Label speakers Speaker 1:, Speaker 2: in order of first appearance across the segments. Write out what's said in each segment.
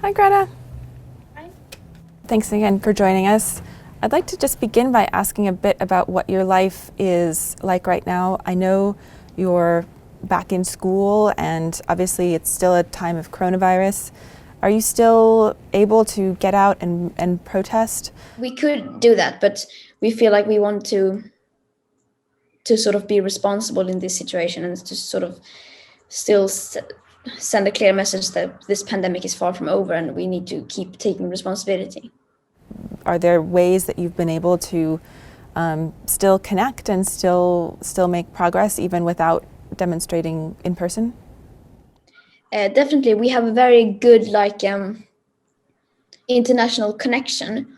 Speaker 1: Hi, Greta.
Speaker 2: Hi.
Speaker 1: Thanks again for joining us. I'd like to just begin by asking a bit about what your life is like right now. I know you're back in school, and obviously it's still a time of coronavirus. Are you still able to get out and protest?
Speaker 2: We could do that, but we feel like we want to sort of be responsible in this situation and to sort of still send a clear message that this pandemic is far from over and we need to keep taking responsibility.
Speaker 1: Are there ways that you've been able to still connect and still make progress even without demonstrating in person?
Speaker 2: Definitely, we have a very good international connection.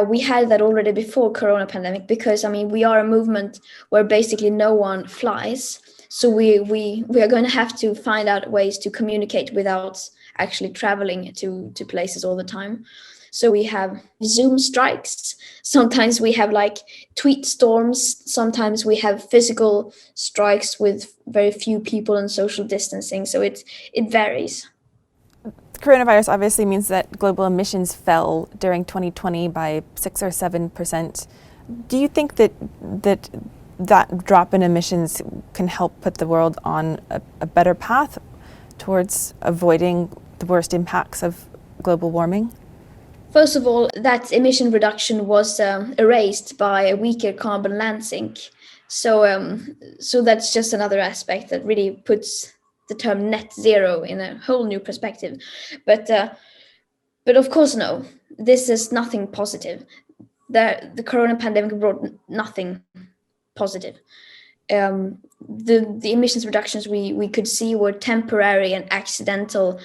Speaker 2: We had that already before corona pandemic because we are a movement where basically no one flies, so we are going to have to find out ways to communicate without actually traveling to places all the time. So we have Zoom strikes, sometimes we have like tweet storms, sometimes we have physical strikes with very few people and social distancing, so it varies.
Speaker 1: Coronavirus obviously means that global emissions fell during 2020 by 6 or 7%. Do you think that drop in emissions can help put the world on a better path towards avoiding the worst impacts of global warming?
Speaker 2: First of all, that emission reduction was erased by a weaker carbon land sink. So that's just another aspect that really puts the term net zero in a whole new perspective. But uh, but of course, no, this is nothing positive. The corona pandemic brought nothing positive. The emissions reductions we could see were temporary and accidental,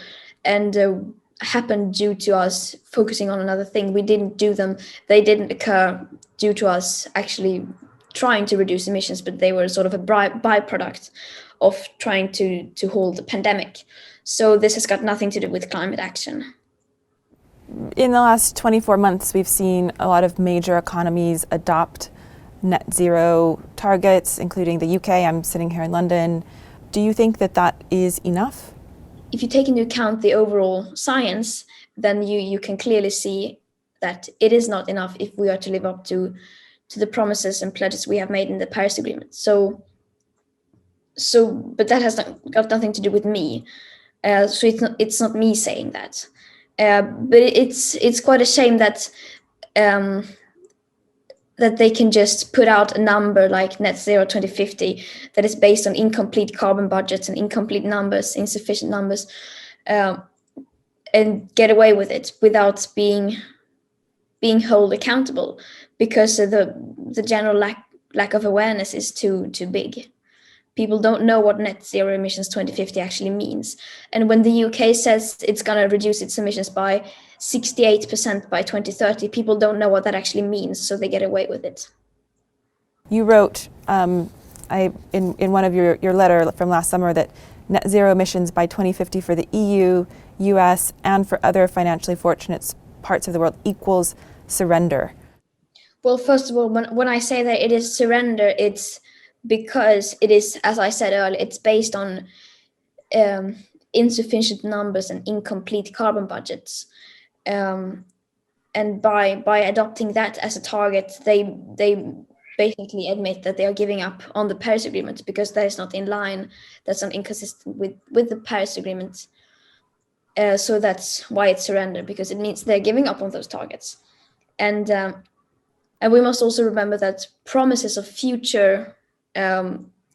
Speaker 2: and happened due to us focusing on another thing. We didn't do them; they didn't occur due to us actually trying to reduce emissions, but they were sort of a byproduct of trying to hold the pandemic. So this has got nothing to do with climate action.
Speaker 1: In the last 24 months, we've seen a lot of major economies adopt net zero targets, including the UK. I'm sitting here in London. Do you think that is enough?
Speaker 2: If you take into account the overall science, then you can clearly see that it is not enough if we are to live up to the promises and pledges we have made in the Paris Agreement. But that has got nothing to do with me. So it's not me saying that. But it's quite a shame um, that they can just put out a number like net zero 2050 that is based on incomplete carbon budgets and incomplete numbers, insufficient numbers, um, and get away with it without being held accountable, because the general lack of awareness is too big. People don't know what net zero emissions 2050 actually means. And when the UK says it's going to reduce its emissions by 68% by 2030, people don't know what that actually means, so they get away with it.
Speaker 1: You wrote in one of your letter from last summer that net zero emissions by 2050 for the EU, US, and for other financially fortunate parts of the world equals surrender.
Speaker 2: Well, first of all, when I say that it is surrender, it's because it is, as I said earlier, it's based on um, insufficient numbers and incomplete carbon budgets. Um, and by adopting that as a target, they basically admit that they are giving up on the Paris Agreement, because that is not in line, that's not inconsistent with the Paris Agreement. So that's why it's surrender, because it means they're giving up on those targets. And um, and we must also remember that promises of future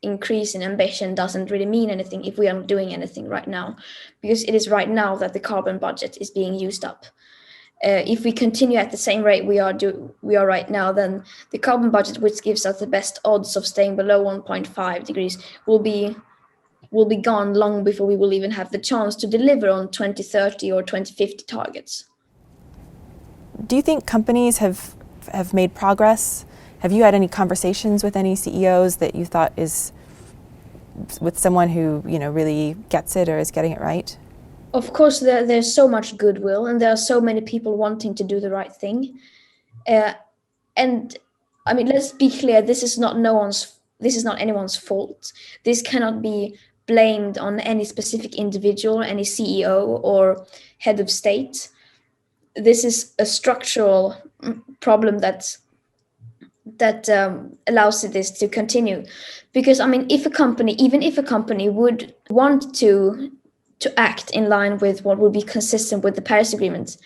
Speaker 2: increase in ambition doesn't really mean anything if we are not doing anything right now, because it is right now that the carbon budget is being used up. If we continue at the same rate we are right now, then the carbon budget, which gives us the best odds of staying below 1.5 degrees, will be gone long before we will even have the chance to deliver on 2030 or 2050 targets.
Speaker 1: Do you think companies have made progress? Have you had any conversations with any CEOs that you thought is with someone who really gets it or is getting it right?
Speaker 2: Of course, there's so much goodwill, and there are so many people wanting to do the right thing. Uh, and let's be clear: this is not anyone's fault. This cannot be blamed on any specific individual, any CEO or head of state. This is a structural problem that allows this to continue. Because I mean, even if a company would want to act in line with what would be consistent with the Paris Agreement,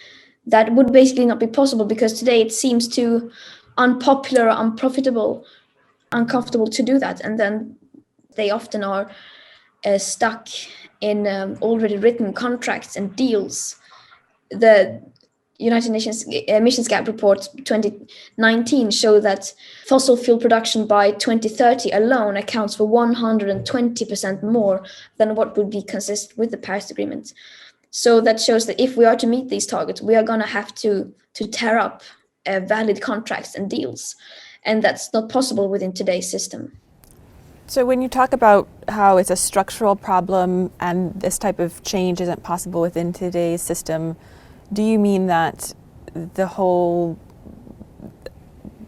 Speaker 2: that would basically not be possible, because today it seems too unpopular, unprofitable, uncomfortable to do that, and then they often are stuck in already written contracts and deals. The United Nations Emissions Gap Report 2019 showed that fossil fuel production by 2030 alone accounts for 120% more than what would be consistent with the Paris Agreement. So that shows that if we are to meet these targets, we are going to have to tear up valid contracts and deals. And that's not possible within today's system.
Speaker 1: So when you talk about how it's a structural problem and this type of change isn't possible within today's system, do you mean that the whole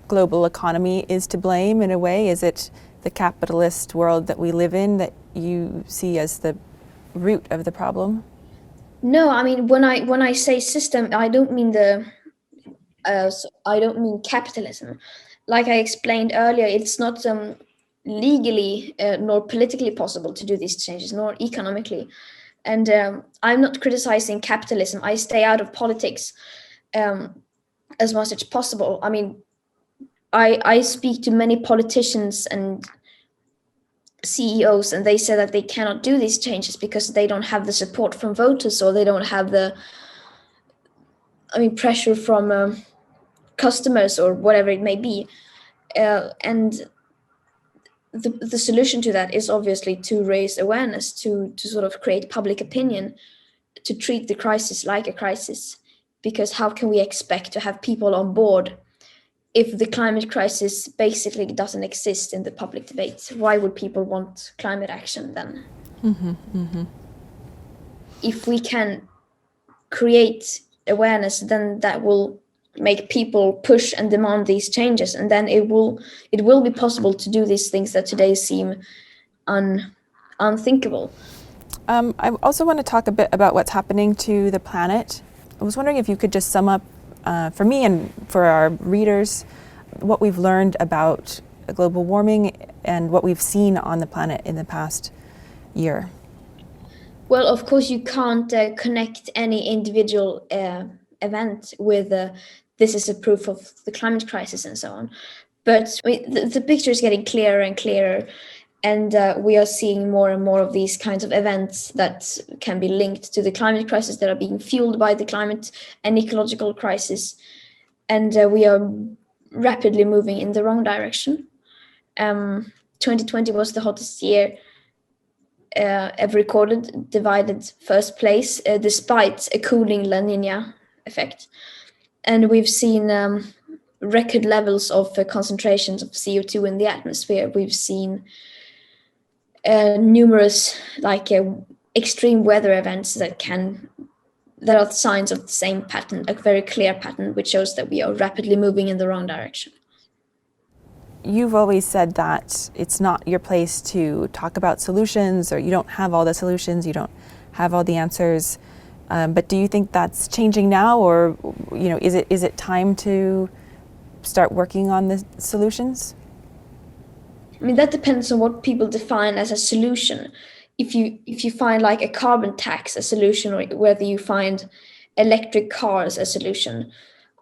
Speaker 1: global economy is to blame in a way? Is it the capitalist world that we live in that you see as the root of the problem?
Speaker 2: No, I mean, when I say system, I don't mean I don't mean capitalism. Like I explained earlier, it's not legally nor politically possible to do these changes, nor economically. And I'm not criticizing capitalism. I stay out of politics as much as possible. I mean, I speak to many politicians and CEOs, and they say that they cannot do these changes because they don't have the support from voters, or they don't have the, pressure from customers or whatever it may be. And the solution to that is obviously to raise awareness, to sort of create public opinion, to treat the crisis like a crisis. Because how can we expect to have people on board if the climate crisis basically doesn't exist in the public debate? Why would people want climate action then?
Speaker 1: Mm-hmm, mm-hmm.
Speaker 2: If we can create awareness, then that will make people push and demand these changes, and then it will be possible to do these things that today seem unthinkable.
Speaker 1: I also want to talk a bit about what's happening to the planet. I was wondering if you could just sum up for me and for our readers what we've learned about global warming and what we've seen on the planet in the past year.
Speaker 2: Well, of course, you can't connect any individual event with this is a proof of the climate crisis and so on. But the picture is getting clearer and clearer, and we are seeing more and more of these kinds of events that can be linked to the climate crisis, that are being fueled by the climate and ecological crisis. And we are rapidly moving in the wrong direction. 2020 was the hottest year ever recorded, divided first place, despite a cooling La Nina effect. And we've seen record levels of concentrations of CO2 in the atmosphere. We've seen numerous extreme weather events that are signs of the same pattern, a very clear pattern, which shows that we are rapidly moving in the wrong direction.
Speaker 1: You've always said that it's not your place to talk about solutions, or you don't have all the solutions, you don't have all the answers. But do you think that's changing now, or is it time to start working on the solutions?
Speaker 2: I mean, that depends on what people define as a solution. If you find like a carbon tax a solution, or whether you find electric cars a solution.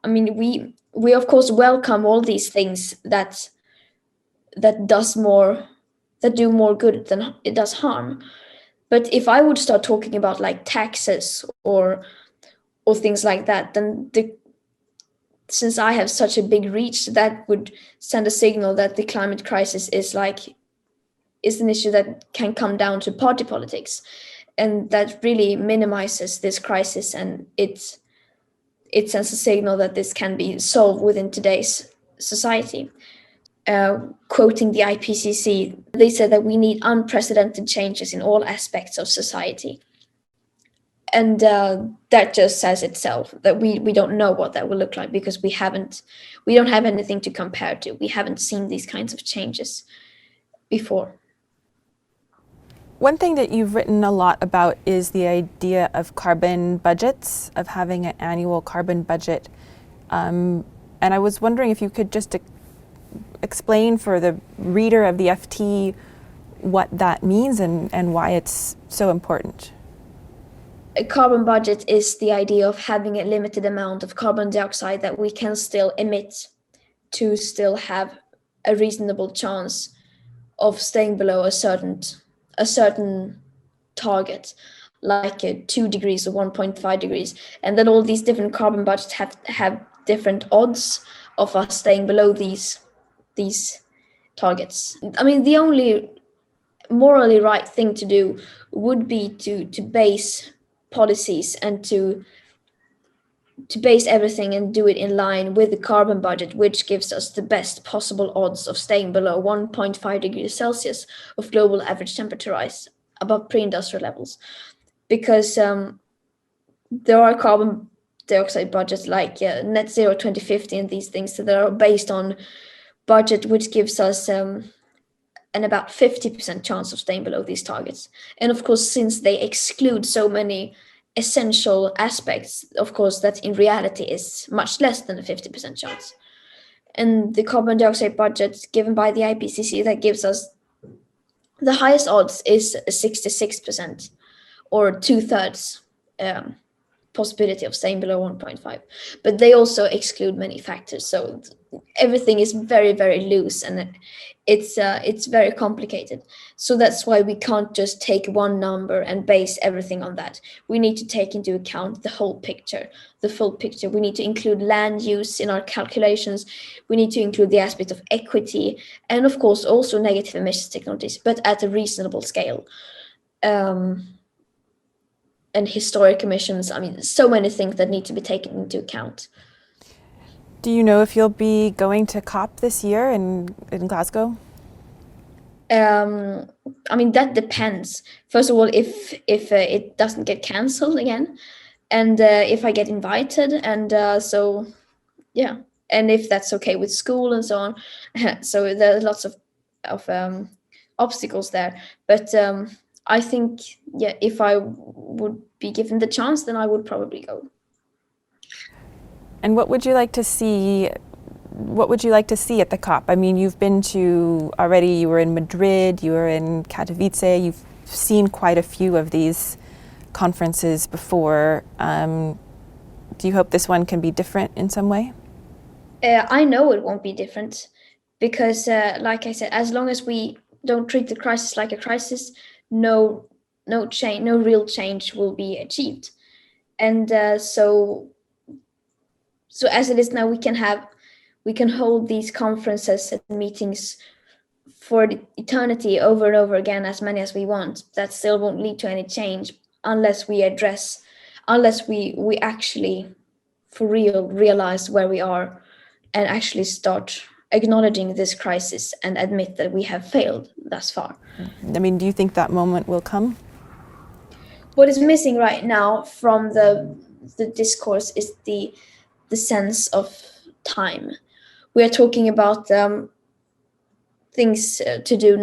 Speaker 2: I mean, we of course welcome all these things that do more good than it does harm. But if I would start talking about like taxes or things like that, then since I have such a big reach, that would send a signal that the climate crisis is an issue that can come down to party politics, and that really minimizes this crisis, and it sends a signal that this can be solved within today's society. Quoting the IPCC, they said that we need unprecedented changes in all aspects of society. And that just says itself that we don't know what that will look like, because we don't have anything to compare to. We haven't seen these kinds of changes before.
Speaker 1: One thing that you've written a lot about is the idea of carbon budgets, of having an annual carbon budget. And I was wondering if you could just explain for the reader of the FT what that means and why it's so important.
Speaker 2: A carbon budget is the idea of having a limited amount of carbon dioxide that we can still emit to still have a reasonable chance of staying below a certain target, like 2 degrees or 1.5 degrees. And then all these different carbon budgets have different odds of us staying below these targets. I mean, the only morally right thing to do would be to base policies and to base everything and do it in line with the carbon budget, which gives us the best possible odds of staying below 1.5 degrees Celsius of global average temperature rise above pre-industrial levels. Because there are carbon dioxide budgets like net zero 2050 and these things that are based on budget which gives us an about 50% chance of staying below these targets. And of course, since they exclude so many essential aspects, of course, that in reality is much less than a 50% chance. And the carbon dioxide budget given by the IPCC that gives us the highest odds is 66% or 2/3 possibility of staying below 1.5. But they also exclude many factors. So everything is very, very loose and it's very complicated. So that's why we can't just take one number and base everything on that. We need to take into account the whole picture, the full picture. We need to include land use in our calculations. We need to include the aspect of equity and of course also negative emissions technologies, but at a reasonable scale. And historic emissions. I mean, so many things that need to be taken into account.
Speaker 1: Do you know if you'll be going to COP this year in Glasgow?
Speaker 2: I mean, that depends. First of all, if it doesn't get cancelled again, and if I get invited, and so yeah, and if that's okay with school and so on. So there are lots of obstacles there, but I think if I would be given the chance, then I would probably go.
Speaker 1: And what would you like to see? What would you like to see at the COP? I mean, you've been to already. You were in Madrid. You were in Katowice. You've seen quite a few of these conferences before. Do you hope this one can be different in some way?
Speaker 2: I know it won't be different because, like I said, as long as we don't treat the crisis like a crisis, no change, no real change will be achieved. And so as it is now, we can hold these conferences and meetings for eternity over and over again, as many as we want. That still won't lead to any change unless we actually for real realize where we are and actually start acknowledging this crisis and admit that we have failed thus far.
Speaker 1: I mean, do you think that moment will come?
Speaker 2: What is missing right now from the discourse is the sense of time. We are talking about things to do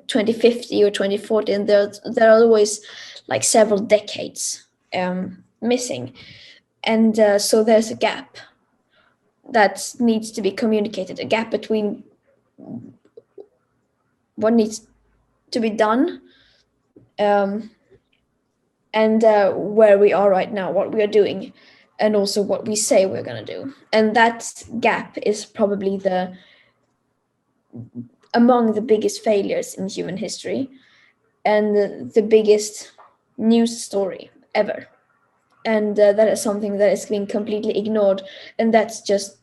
Speaker 2: 2050 or 2040, and there are always like several decades missing, and so there's a gap that needs to be communicated, a gap between what needs to be done and where we are right now, what we are doing, and also what we say we're going to do. And that gap is probably among the biggest failures in human history and the biggest news story ever. And that is something that is being completely ignored, and that's just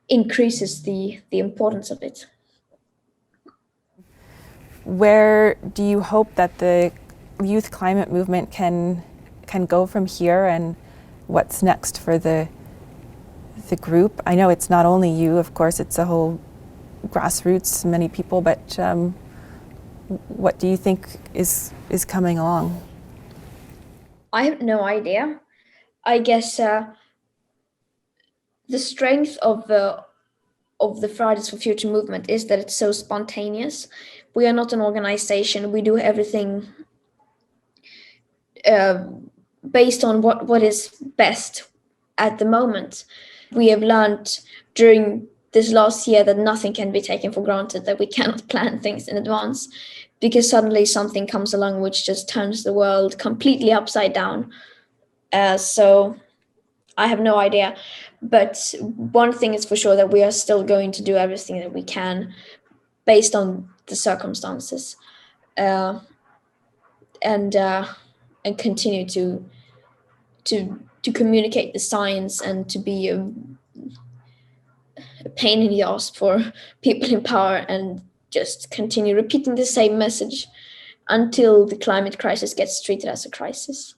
Speaker 2: increases the importance of it.
Speaker 1: Where do you hope that the youth climate movement can go from here, and what's next for the group? I know it's not only you, of course, it's a whole grassroots, many people, but what do you think is coming along?
Speaker 2: I have no idea. I guess the strength of the Fridays for Future movement is that it's so spontaneous. we are not an organization. We do everything based on what is best at the moment. We have learned during this last year that nothing can be taken for granted, that we cannot plan things in advance, because suddenly something comes along which just turns the world completely upside down. So I have no idea. But one thing is for sure, that we are still going to do everything that we can based on the circumstances, uh, and continue to communicate the science, and to be a pain in the ass for people in power, and just continue repeating the same message until the climate crisis gets treated as a crisis.